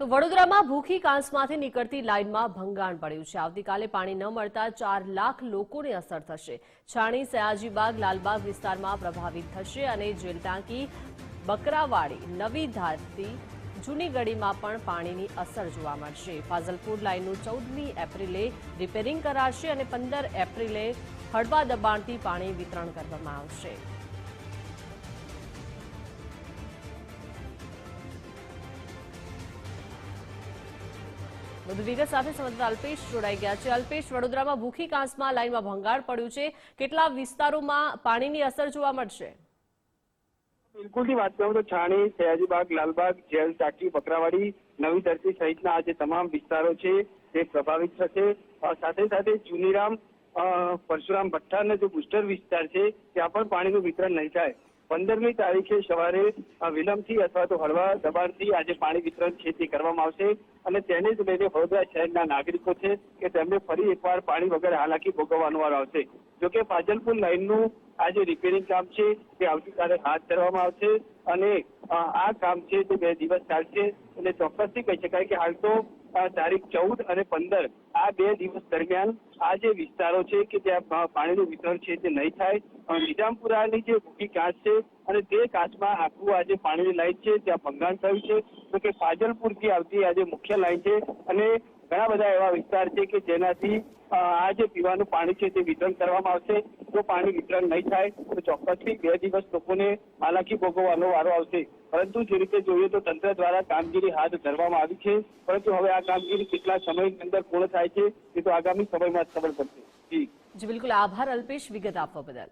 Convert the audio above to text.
તો વડોદરામાં ભૂખી કાંસમાંથી નીકળતી લાઇનમાં ભંગાણ પડ્યું છે। આવતીકાલે પાણી ન મળતા 4 લાખ લોકોને અસર થશે। છાણી, સયાજીબાગ, લાલબાગ વિસ્તારમાં પ્રભાવિત થશે અને જેલ ટાંકી, બકરાવાડી, નવી ધારથી, જૂની ગળીમાં પણ પાણીની અસર જોવા મળશે। ફાઝલપુર લાઇનનું 14મી એપ્રિલે રિપેરિંગ કરાશે અને 15 એપ્રિલે હળવા દબાણથી પાણી વિતરણ કરવામાં આવશે। વધુ વિગત સાથે સંવાદદાતા અલ્પેશ જોડાઈ ગયા છે। અલ્પેશ, વડોદરામાં ભૂખી કાંસમાં લાઇનમાં ભંગાણ પડ્યું છે, કેટલા વિસ્તારોમાં પાણીની અસર જોવા મળશે? બિલકુલથી વાત કરું તો છાણી, સયાજીબાગ, લાલબાગ, જેલ ટાંકી, બકરાવાડી, નવી ધરતી સહિતના આ જે તમામ વિસ્તારો છે તે પ્રભાવિત થશે। સાથે સાથે ચુનીરામ, પરશુરામ ભઠ્ઠાનો જે બુસ્ટર વિસ્તાર છે ત્યાં પણ પાણીનું વિતરણ નહીં થાય। 15મી તારીખે સવારે વિલંબથી અથવા તો હળવા દબાણથી આજે પાણી વિતરણ છે તે કરવામાં આવશે અને તેને જ લઈને વડોદરા શહેરના નાગરિકો છે કે તેમને ફરી એકવાર પાણી વગર હાલાકી ભોગવવાનો વારો આવશે। જોકે ફાઝલપુર લાઇનનું આ જે રિપેરિંગ કામ છે તે આવતીકાલે હાથ ધરવામાં આવશે અને આ કામ છે તે 2 દિવસ ચાલશે અને ચોક્કસથી કહી શકાય કે હાલ તો તારીખ 14 અને 15 આ 2 દિવસ દરમિયાન આ જે વિસ્તારો છે કે ત્યાં પાણીનું વિતરણ છે તે નહીં થાય। નિજામપુરાની જે ભૂખી કાંસ છે અને તે કાંસમાં આખું આ જે પાણીની લાઈન છે ત્યાં ભંગાણ થયું છે। તો કે ફાઝલપુરથી આવતી આ જે મુખ્ય લાઈન છે અને ઘણા બધા એવા વિસ્તાર છે કે જેનાથી આ જે પીવાનું પાણી છે તે વિતરણ કરવામાં આવશે। જો પાણી વિતરણ નહીં થાય તો ચોક્કસથી 2 દિવસ લોકોને હાલાકી ભોગવવાનો વારો આવશે। પરંતુ જે રીતે જોઈએ તો તંત્ર દ્વારા કામગીરી હાથ ધરવામાં આવી છે, પરંતુ હવે આ કામગીરી કેટલા સમયની અંદર પૂર્ણ થાય છે એ તો આગામી સમયમાં જ ખબર પડશે। જી બિલકુલ, આભાર અલ્પેશ વિગત આપવા બદલ।